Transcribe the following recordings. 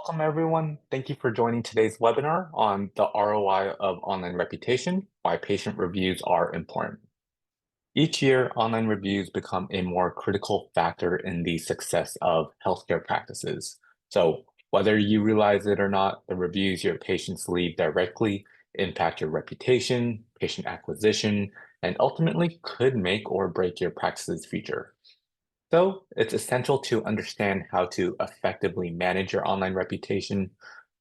Welcome, everyone. Thank you for joining today's webinar on the ROI of online reputation, why patient reviews are important. Each year, online reviews become a more critical factor in the success of healthcare practices. So, whether you realize it or not, the reviews your patients leave directly impact your reputation, patient acquisition, and ultimately could make or break your practice's future. So it's essential to understand how to effectively manage your online reputation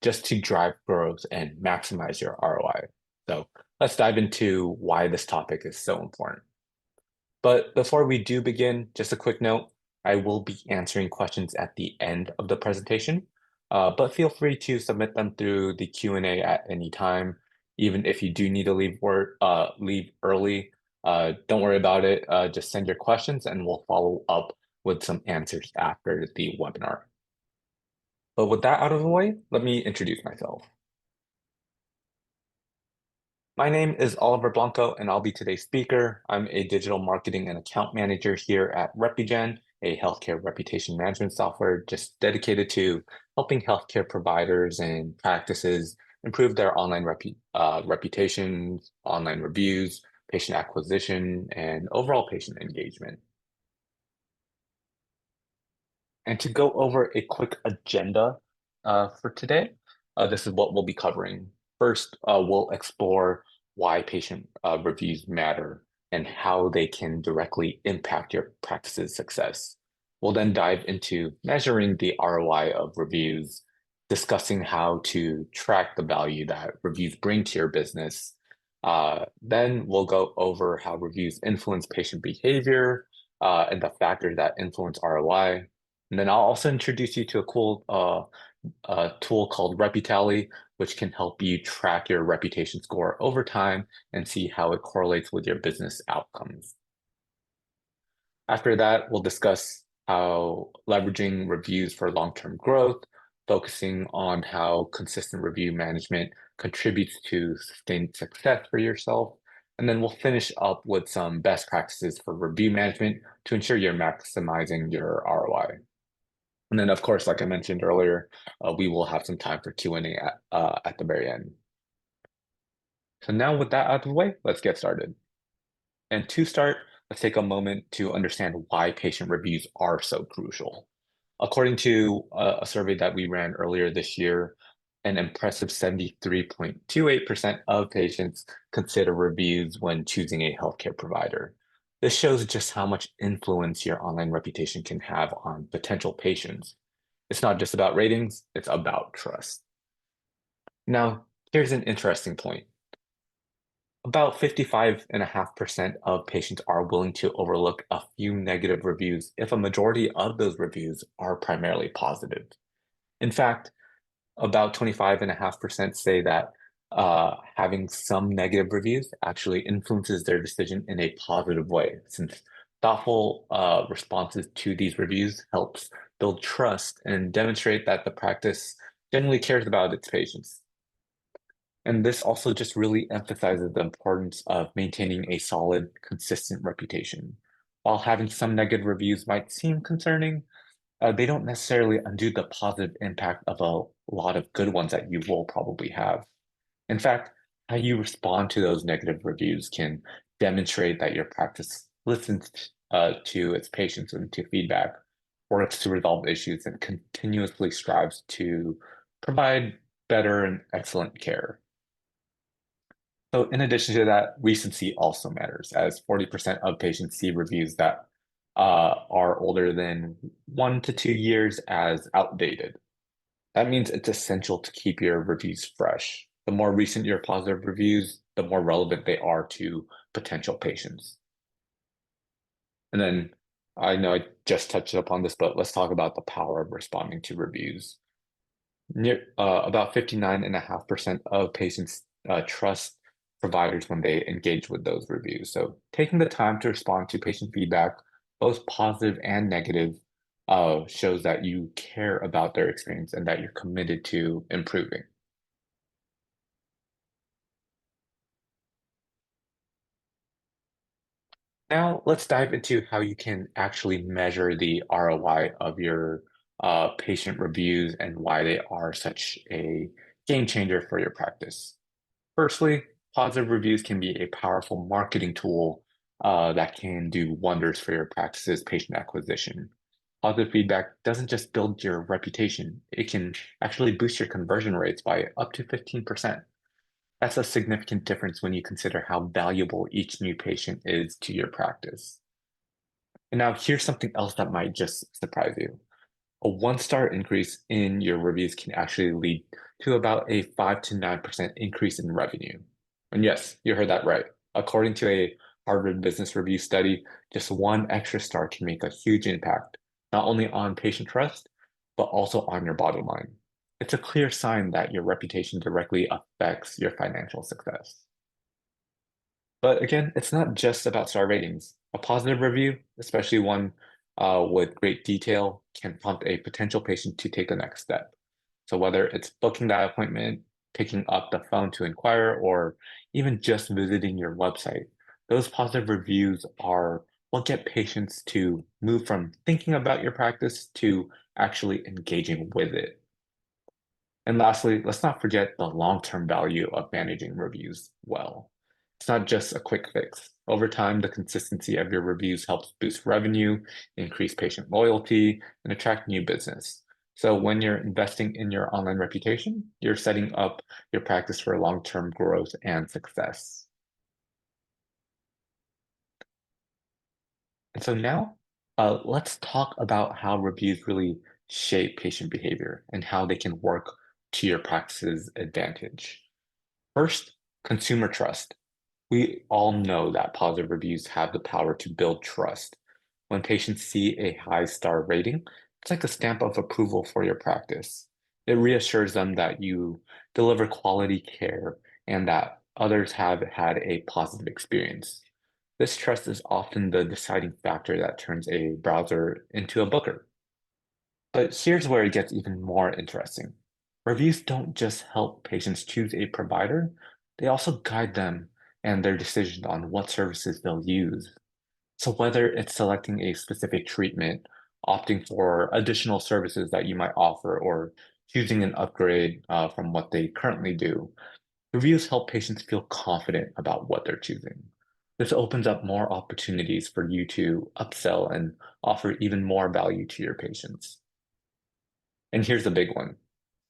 just to drive growth and maximize your ROI. So let's dive into why this topic is so important. But before we do begin, just a quick note, I will be answering questions at the end of the presentation, but feel free to submit them through the Q&A at any time. Even if you do need to leave early, don't worry about it. Just send your questions and we'll follow up with some answers after the webinar. But with that out of the way, let me introduce myself. My name is Oliver Blanco, and I'll be today's speaker. I'm a digital marketing and account manager here at Repugen, a healthcare reputation management software just dedicated to helping healthcare providers and practices improve their online reputations, online reviews, patient acquisition, and overall patient engagement. And to go over a quick agenda for today, this is what we'll be covering. First, we'll explore why patient reviews matter and how they can directly impact your practice's success. We'll then dive into measuring the ROI of reviews, discussing how to track the value that reviews bring to your business. Then we'll go over how reviews influence patient behavior and the factors that influence ROI. And then I'll also introduce you to a cool tool called RepuTally, which can help you track your reputation score over time and see how it correlates with your business outcomes. After that, we'll discuss how leveraging reviews for long-term growth, focusing on how consistent review management contributes to sustained success for yourself. And then we'll finish up with some best practices for review management to ensure you're maximizing your ROI. And then, of course, like I mentioned earlier, we will have some time for Q&A at the very end. So now with that out of the way, let's get started. And to start, let's take a moment to understand why patient reviews are so crucial. According to a survey that we ran earlier this year, an impressive 73.28% of patients consider reviews when choosing a healthcare provider. This shows just how much influence your online reputation can have on potential patients. It's not just about ratings, it's about trust. Now, here's an interesting point. About 55.5% of patients are willing to overlook a few negative reviews if a majority of those reviews are primarily positive. In fact, about 25.5% say that having some negative reviews actually influences their decision in a positive way, since thoughtful responses to these reviews helps build trust and demonstrate that the practice genuinely cares about its patients. And this also just really emphasizes the importance of maintaining a solid, consistent reputation. While having some negative reviews might seem concerning, they don't necessarily undo the positive impact of a lot of good ones that you will probably have. In fact, how you respond to those negative reviews can demonstrate that your practice listens to its patients and to feedback, works to resolve issues, and continuously strives to provide better and excellent care. So in addition to that, recency also matters, as 40% of patients see reviews that are older than 1 to 2 years as outdated. That means it's essential to keep your reviews fresh. The more recent your positive reviews, the more relevant they are to potential patients. And then I know I just touched upon this, but let's talk about the power of responding to reviews. About 59.5% of patients trust providers when they engage with those reviews. So taking the time to respond to patient feedback, both positive and negative, shows that you care about their experience and that you're committed to improving. Now let's dive into how you can actually measure the ROI of your patient reviews and why they are such a game changer for your practice. Firstly, positive reviews can be a powerful marketing tool that can do wonders for your practice's patient acquisition. Positive feedback doesn't just build your reputation, it can actually boost your conversion rates by up to 15%. That's a significant difference when you consider how valuable each new patient is to your practice. And now here's something else that might just surprise you. A one-star increase in your reviews can actually lead to about a 5 to 9% increase in revenue. And yes, you heard that right. According to a Harvard Business Review study, just one extra star can make a huge impact, not only on patient trust, but also on your bottom line. It's a clear sign that your reputation directly affects your financial success. But again, it's not just about star ratings. A positive review, especially one with great detail, can prompt a potential patient to take the next step. So whether it's booking that appointment, picking up the phone to inquire, or even just visiting your website, those positive reviews are what get patients to move from thinking about your practice to actually engaging with it. And lastly, let's not forget the long-term value of managing reviews well. It's not just a quick fix. Over time, the consistency of your reviews helps boost revenue, increase patient loyalty, and attract new business. So when you're investing in your online reputation, you're setting up your practice for long-term growth and success. And so now, let's talk about how reviews really shape patient behavior and how they can work to your practice's advantage. First, consumer trust. We all know that positive reviews have the power to build trust. When patients see a high star rating, it's like a stamp of approval for your practice. It reassures them that you deliver quality care and that others have had a positive experience. This trust is often the deciding factor that turns a browser into a booker. But here's where it gets even more interesting. Reviews don't just help patients choose a provider, they also guide them and their decision on what services they'll use. So whether it's selecting a specific treatment, opting for additional services that you might offer, or choosing an upgrade from what they currently do, reviews help patients feel confident about what they're choosing. This opens up more opportunities for you to upsell and offer even more value to your patients. And here's the big one,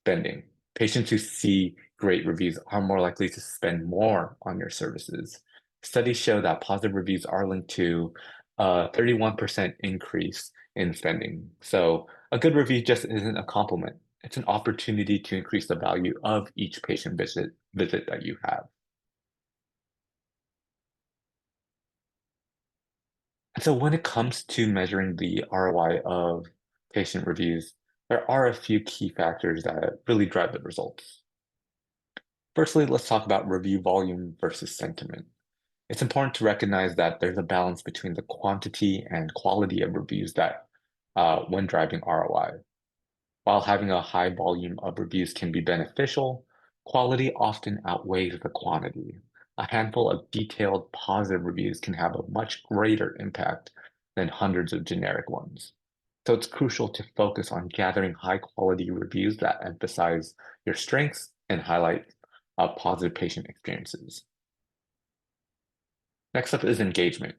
spending. Patients who see great reviews are more likely to spend more on your services. Studies show that positive reviews are linked to a 31% increase in spending. So a good review just isn't a compliment. It's an opportunity to increase the value of each patient visit that you have. And so when it comes to measuring the ROI of patient reviews, there are a few key factors that really drive the results. Firstly, let's talk about review volume versus sentiment. It's important to recognize that there's a balance between the quantity and quality of reviews that when driving ROI. While having a high volume of reviews can be beneficial, quality often outweighs the quantity. A handful of detailed positive reviews can have a much greater impact than hundreds of generic ones. So it's crucial to focus on gathering high quality reviews that emphasize your strengths and highlight positive patient experiences. Next up is engagement.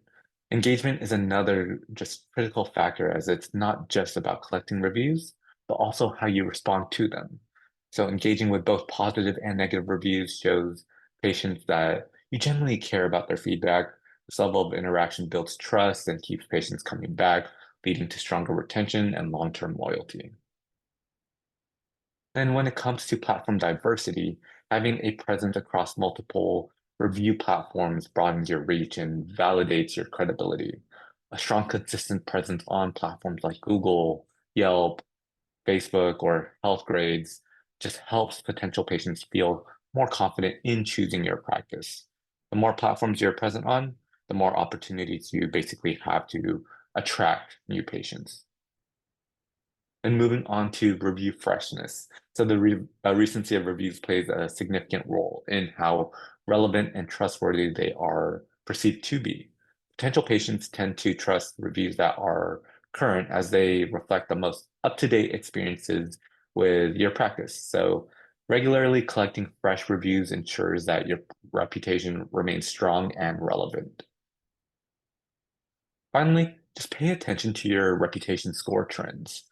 Engagement is another just critical factor as it's not just about collecting reviews, but also how you respond to them. So engaging with both positive and negative reviews shows patients that you genuinely care about their feedback. This level of interaction builds trust and keeps patients coming back, leading to stronger retention and long-term loyalty. And when it comes to platform diversity, having a presence across multiple review platforms broadens your reach and validates your credibility. A strong, consistent presence on platforms like Google, Yelp, Facebook, or Health Grades just helps potential patients feel more confident in choosing your practice. The more platforms you're present on, the more opportunities you basically have to attract new patients. And moving on to review freshness. So the recency of reviews plays a significant role in how relevant and trustworthy they are perceived to be. Potential patients tend to trust reviews that are current as they reflect the most up-to-date experiences with your practice. So regularly collecting fresh reviews ensures that your reputation remains strong and relevant. Finally, just pay attention to your reputation score trends.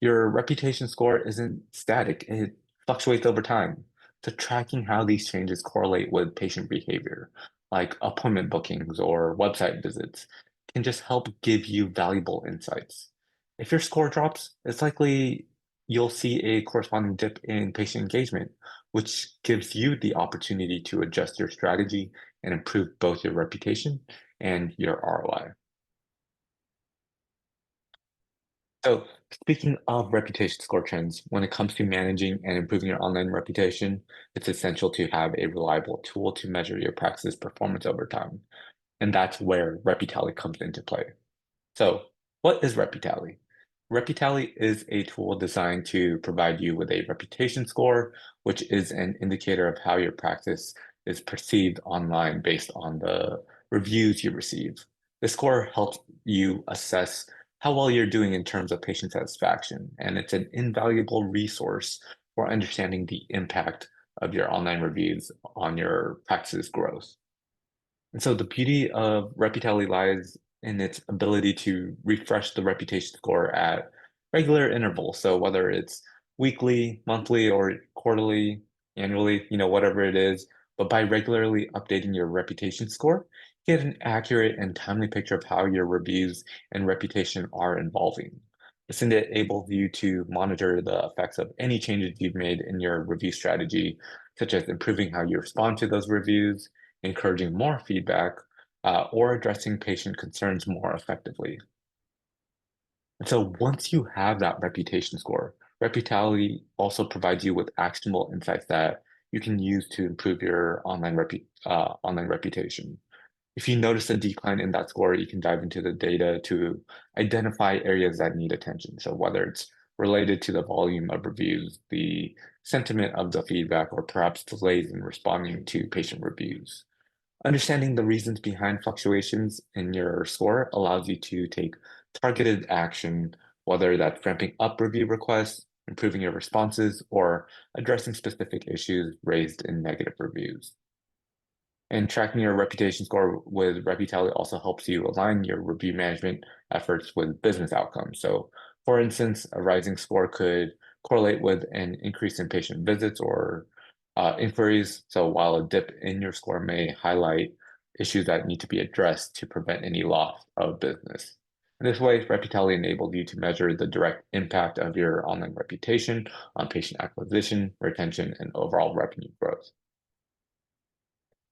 Your reputation score isn't static, it fluctuates over time. So, tracking how these changes correlate with patient behavior, like appointment bookings or website visits, can just help give you valuable insights. If your score drops, it's likely you'll see a corresponding dip in patient engagement, which gives you the opportunity to adjust your strategy and improve both your reputation and your ROI. So, speaking of reputation score trends, when it comes to managing and improving your online reputation, it's essential to have a reliable tool to measure your practice's performance over time. And that's where Reputally comes into play. So, what is Reputally? Reputally is a tool designed to provide you with a reputation score, which is an indicator of how your practice is perceived online based on the reviews you receive. The score helps you assess how well you're doing in terms of patient satisfaction, and it's an invaluable resource for understanding the impact of your online reviews on your practice's growth. And so the beauty of Reputally lies in its ability to refresh the reputation score at regular intervals. So whether it's weekly, monthly, or quarterly, annually, whatever it is, but by regularly updating your reputation score, you get an accurate and timely picture of how your reviews and reputation are evolving. This enables you to monitor the effects of any changes you've made in your review strategy, such as improving how you respond to those reviews, encouraging more feedback, or addressing patient concerns more effectively. And so once you have that reputation score, Reputality also provides you with actionable insights that you can use to improve your online reputation. If you notice a decline in that score, you can dive into the data to identify areas that need attention. So whether it's related to the volume of reviews, the sentiment of the feedback, or perhaps delays in responding to patient reviews. Understanding the reasons behind fluctuations in your score allows you to take targeted action, whether that's ramping up review requests, improving your responses, or addressing specific issues raised in negative reviews. And tracking your reputation score with Reputally also helps you align your review management efforts with business outcomes. So, for instance, a rising score could correlate with an increase in patient visits or inquiries. So, while a dip in your score may highlight issues that need to be addressed to prevent any loss of business. In this way, Reputally enables you to measure the direct impact of your online reputation on patient acquisition, retention, and overall revenue growth.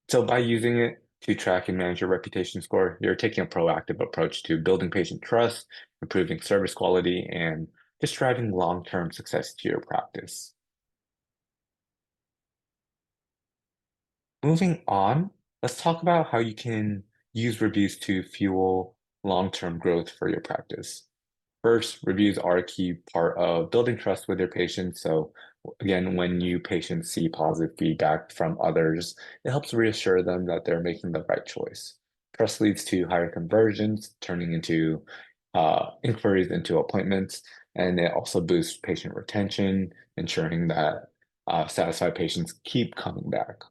So by using it to track and manage your reputation score, you're taking a proactive approach to building patient trust, improving service quality, and just driving long-term success to your practice. Moving on, let's talk about how you can use reviews to fuel long-term growth for your practice. First, reviews are a key part of building trust with your patients. So, again, when you patients see positive feedback from others, it helps reassure them that they're making the right choice. Trust leads to higher conversions, turning into inquiries into appointments, and it also boosts patient retention, ensuring that satisfied patients keep coming back.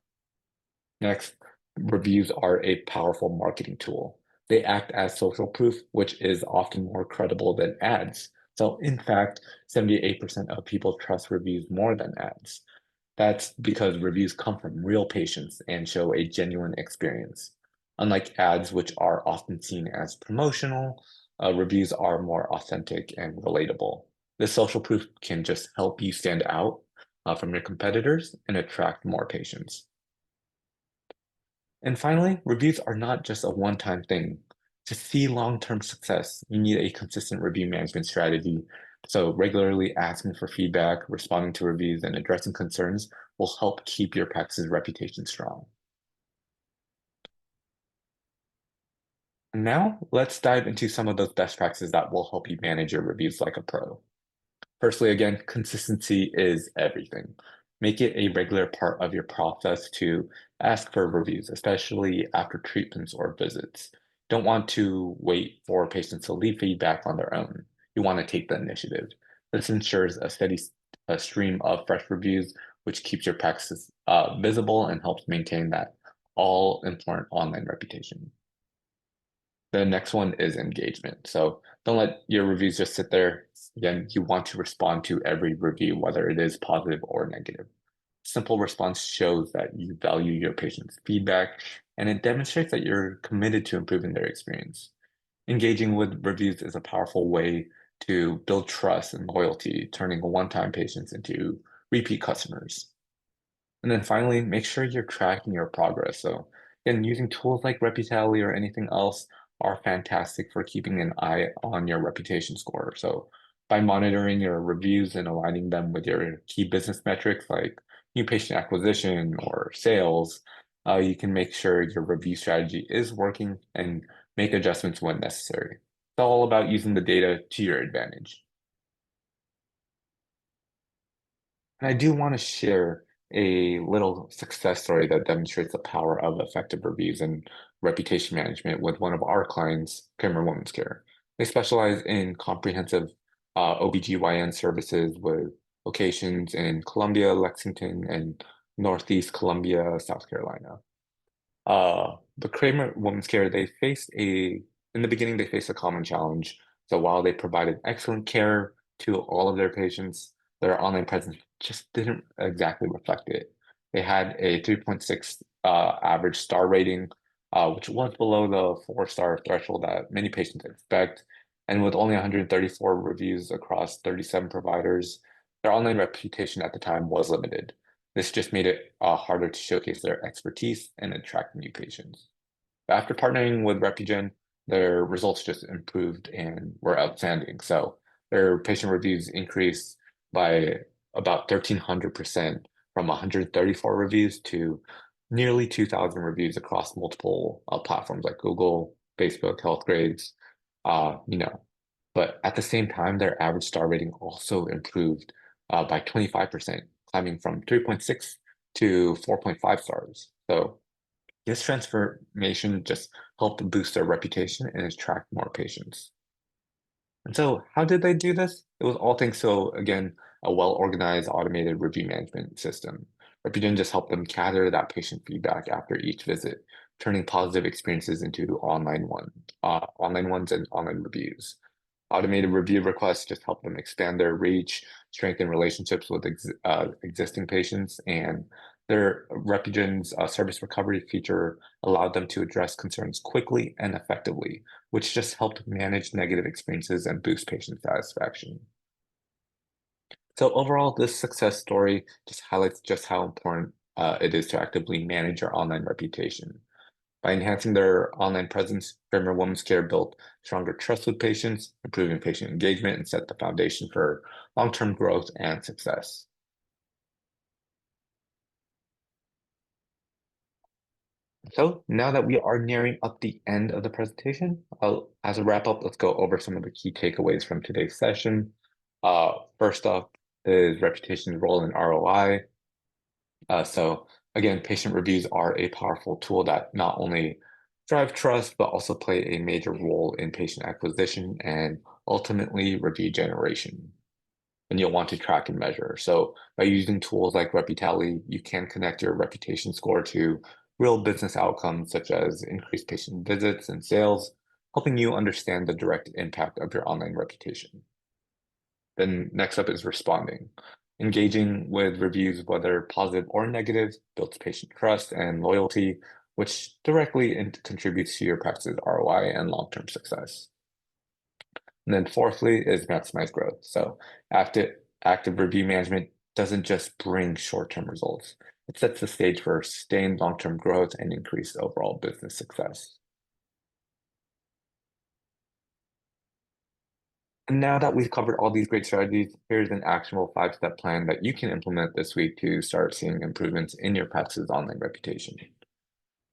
Next, reviews are a powerful marketing tool. They act as social proof, which is often more credible than ads. So, in fact, 78% of people trust reviews more than ads. That's because reviews come from real patients and show a genuine experience. Unlike ads, which are often seen as promotional, reviews are more authentic and relatable. This social proof can just help you stand out from your competitors and attract more patients. And finally, reviews are not just a one-time thing. To see long-term success, you need a consistent review management strategy. So regularly asking for feedback, responding to reviews, and addressing concerns will help keep your practice's reputation strong. And now let's dive into some of those best practices that will help you manage your reviews like a pro. Firstly, again, consistency is everything. Make it a regular part of your process to ask for reviews, especially after treatments or visits. don't want to wait for patients to leave feedback on their own. You want to take the initiative. This ensures a steady stream of fresh reviews, which keeps your practice visible and helps maintain that all important online reputation. The next one is engagement. So don't let your reviews just sit there. Again, you want to respond to every review, whether it is positive or negative. Simple response shows that you value your patient's feedback and it demonstrates that you're committed to improving their experience. Engaging with reviews is a powerful way to build trust and loyalty, turning one-time patients into repeat customers. And then finally, make sure you're tracking your progress. So again, using tools like Reputality or anything else are fantastic for keeping an eye on your reputation score. So by monitoring your reviews and aligning them with your key business metrics like new patient acquisition or sales, you can make sure your review strategy is working and make adjustments when necessary. It's all about using the data to your advantage. And I do want to share a little success story that demonstrates the power of effective reviews and reputation management with one of our clients, Kramer Women's Care. They specialize in comprehensive OBGYN services with locations in Columbia, Lexington, and Northeast Columbia, South Carolina. The Kramer Women's Care, in the beginning, they faced a common challenge. So while they provided excellent care to all of their patients, their online presence just didn't exactly reflect it. They had a 3.6 average star rating, which was below the 4-star threshold that many patients expect. And with only 134 reviews across 37 providers, their online reputation at the time was limited. This just made it harder to showcase their expertise and attract new patients. After partnering with Repugen, their results just improved and were outstanding. So their patient reviews increased by about 1,300% from 134 reviews to nearly 2,000 reviews across multiple platforms like Google, Facebook, Healthgrades, you know. But at the same time, their average star rating also improved by 25%, climbing from 3.6 to 4.5 stars. So this transformation just helped boost their reputation and attract more patients. And so how did they do this? It was all thanks to, again, a well-organized automated review management system. Repugen just helped them gather that patient feedback after each visit, turning positive experiences into online ones and online reviews. Automated review requests just help them expand their reach, strengthen relationships with existing patients, and their Repugen's service recovery feature allowed them to address concerns quickly and effectively, which just helped manage negative experiences and boost patient satisfaction. So overall, this success story just highlights just how important it is to actively manage your online reputation. By enhancing their online presence, Kramer Women's Care built stronger trust with patients, improving patient engagement, and set the foundation for long-term growth and success. So now that we are nearing up the end of the presentation, as a wrap up, let's go over some of the key takeaways from today's session. First up is reputation's role in ROI. So again, patient reviews are a powerful tool that not only drive trust, but also play a major role in patient acquisition and ultimately review generation. And you'll want to track and measure. So by using tools like Reputality, you can connect your reputation score to real business outcomes such as increased patient visits and sales, helping you understand the direct impact of your online reputation. Then next up is responding. Engaging with reviews, whether positive or negative, builds patient trust and loyalty, which directly contributes to your practice's ROI and long-term success. And then fourthly is maximize growth. So active review management doesn't just bring short-term results. It sets the stage for sustained long-term growth and increased overall business success. And now that we've covered all these great strategies, here's an actionable 5-step plan that you can implement this week to start seeing improvements in your practice's online reputation.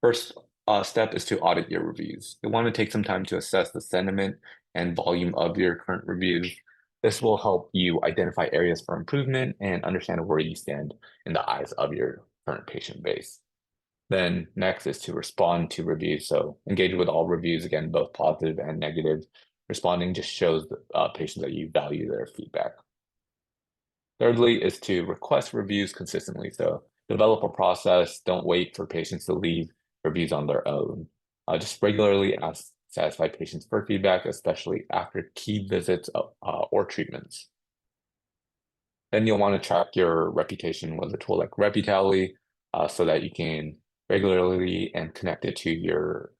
First step is to audit your reviews. You'll want to take some time to assess the sentiment and volume of your current reviews. This will help you identify areas for improvement and understand where you stand in the eyes of your current patient base. Then next is to respond to reviews. So engage with all reviews, again, both positive and negative. Responding just shows patients that you value their feedback. Thirdly is to request reviews consistently. So develop a process. Don't wait for patients to leave reviews on their own. Just regularly ask satisfied patients for feedback, especially after key visits or treatments. Then you'll want to track your reputation with a tool like RepuTally, so that you can regularly and connect it to your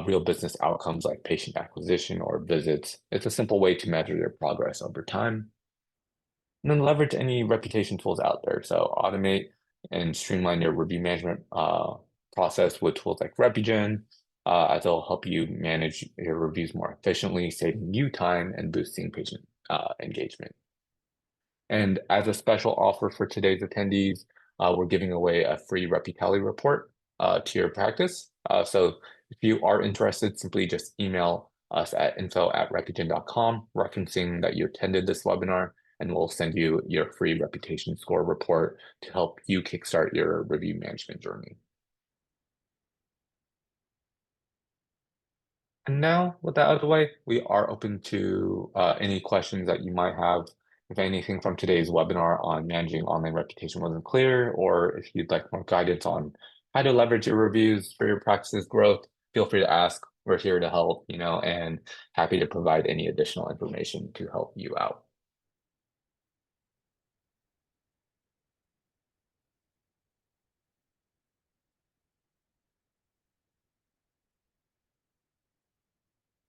real business outcomes like patient acquisition or visits. It's a simple way to measure your progress over time. And then leverage any reputation tools out there. So automate and streamline your review management process with tools like Repugen, as it'll help you manage your reviews more efficiently, saving you time and boosting patient engagement. And as a special offer for today's attendees, we're giving away a free RepuTally report to your practice. So if you are interested, simply just email us at info@repugen.com, referencing that you attended this webinar, and we'll send you your free reputation score report to help you kickstart your review management journey. And now, with that out of the way, we are open to any questions that you might have. If anything from today's webinar on managing online reputation wasn't clear, or if you'd like more guidance on how to leverage your reviews for your practice's growth, feel free to ask. We're here to help, and happy to provide any additional information to help you out.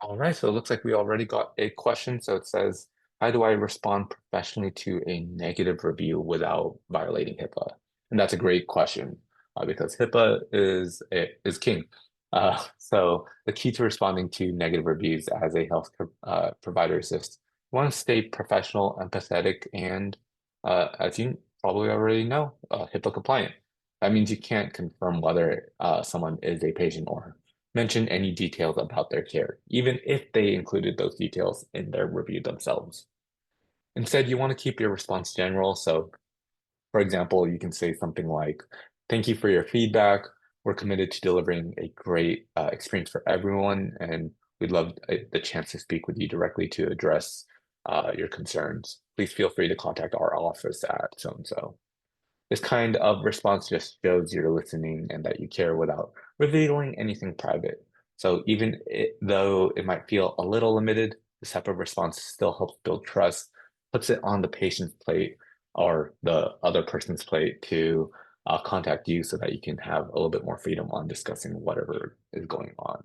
All right, so it looks like we already got a question. So it says, how do I respond professionally to a negative review without violating HIPAA? And that's a great question because HIPAA is king. So the key to responding to negative reviews as a health provider is just you want to stay professional, empathetic, and as you probably already know, HIPAA compliant. That means you can't confirm whether someone is a patient or mention any details about their care, even if they included those details in their review themselves. Instead, you want to keep your response general. So, for example, you can say something like, thank you for your feedback. We're committed to delivering a great experience for everyone, and we'd love the chance to speak with you directly to address your concerns. Please feel free to contact our office at so and so. This kind of response just shows you're listening and that you care without revealing anything private. So though it might feel a little limited, this type of response still helps build trust, puts it on the patient's plate or the other person's plate to contact you so that you can have a little bit more freedom on discussing whatever is going on.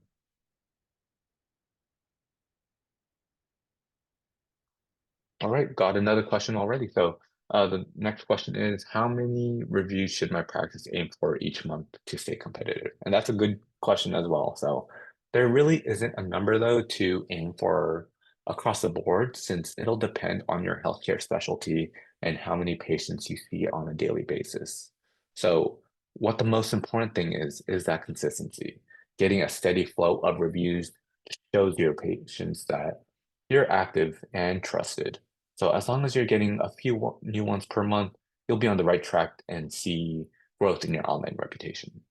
All right, got another question already. So the next question is, how many reviews should my practice aim for each month to stay competitive? And that's a good question as well. So there really isn't a number though to aim for across the board since it'll depend on your healthcare specialty and how many patients you see on a daily basis. So what the most important thing is that consistency. Getting a steady flow of reviews shows your patients that you're active and trusted. So as long as you're getting a few new ones per month, you'll be on the right track and see growth in your online reputation.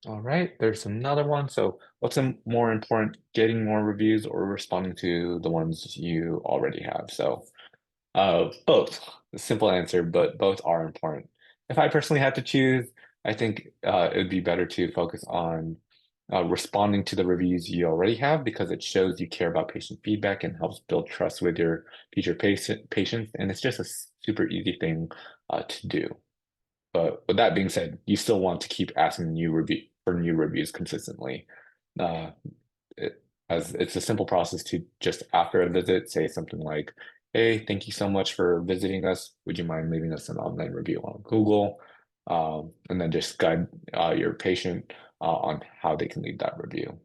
All right, there's another one. So what's more important, getting more reviews or responding to the ones you already have? So both. The simple answer, but both are important. If I personally had to choose, I think it would be better to focus on responding to the reviews you already have because it shows you care about patient feedback and helps build trust with your future patients. And it's just a super easy thing to do. But with that being said, you still want to keep asking new reviews consistently. Uh, as it's a simple process to just after a visit say something like, hey, thank you so much for visiting us. Would you mind leaving us an online review on Google? And then just guide your patient on how they can leave that review.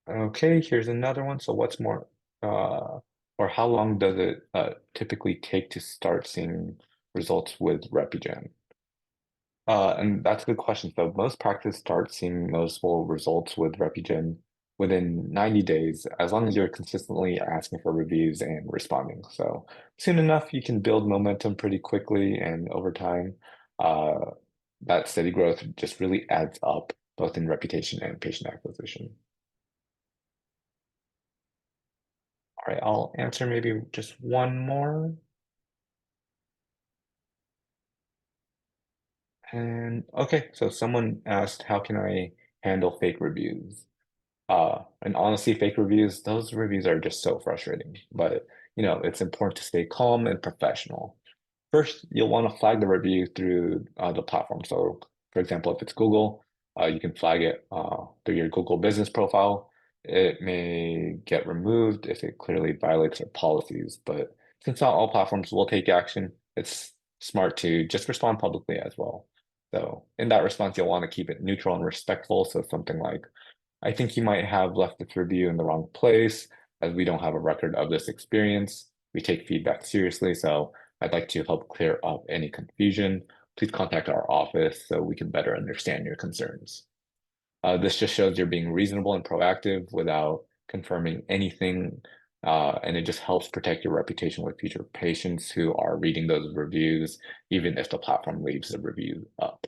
Okay, here's another one. So what's more, or how long does it typically take to start seeing results with Repugen? And that's a good question. So most practice start seeing noticeable results with Repugen within 90 days, as long as you're consistently asking for reviews and responding. So soon enough, you can build momentum pretty quickly, and over time, uh, that steady growth just really adds up, both in reputation and patient acquisition. All right, I'll answer maybe just one more. And okay, so someone asked, how can I handle fake reviews? And honestly, fake reviews, those reviews are just so frustrating. But, it's important to stay calm and professional. First, you'll want to flag the review through the platform. So, for example, if it's Google, you can flag it through your Google business profile. It may get removed if it clearly violates their policies. But since not all platforms will take action, it's smart to just respond publicly as well. So, in that response, you'll want to keep it neutral and respectful. So, something like, I think you might have left this review in the wrong place, as we don't have a record of this experience. We take feedback seriously, so I'd like to help clear up any confusion. Please contact our office so we can better understand your concerns. This just shows you're being reasonable and proactive without confirming anything, and it just helps protect your reputation with future patients who are reading those reviews, even if the platform leaves the review up.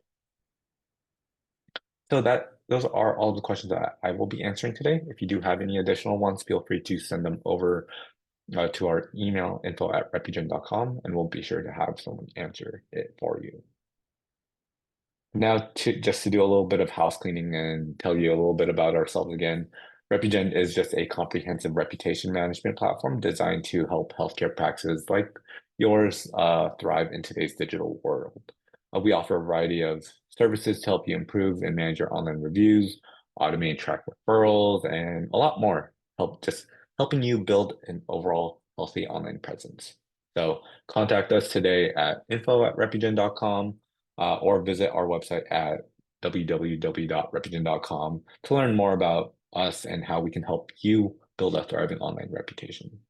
So those are all the questions that I will be answering today. If you do have any additional ones, feel free to send them over to our email info@repugen.com, and we'll be sure to have someone answer it for you. Now, just to do a little bit of house cleaning and tell you a little bit about ourselves again, Repugen is just a comprehensive reputation management platform designed to help healthcare practices like yours thrive in today's digital world. We offer a variety of services to help you improve and manage your online reviews, automate and track referrals, and a lot more. Helping you build an overall healthy online presence. So contact us today at info@repugen.com or visit our website at www.repugen.com to learn more about us and how we can help you build a thriving online reputation.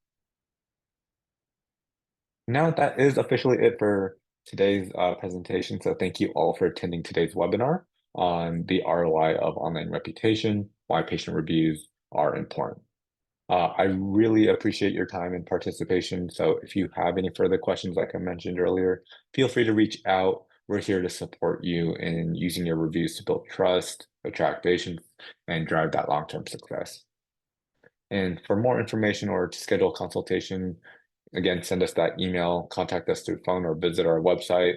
Now, that is officially it for today's presentation. So thank you all for attending today's webinar on the ROI of online reputation, why patient reviews are important. I really appreciate your time and participation. So if you have any further questions, like I mentioned earlier, feel free to reach out. We're here to support you in using your reviews to build trust, attract patients, and drive that long-term success. And for more information or to schedule a consultation, again, send us that email, contact us through phone, or visit our website.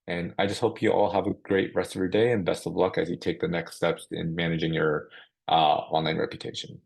And I just hope you all have a great rest of your day and best of luck as you take the next steps in managing your online reputation.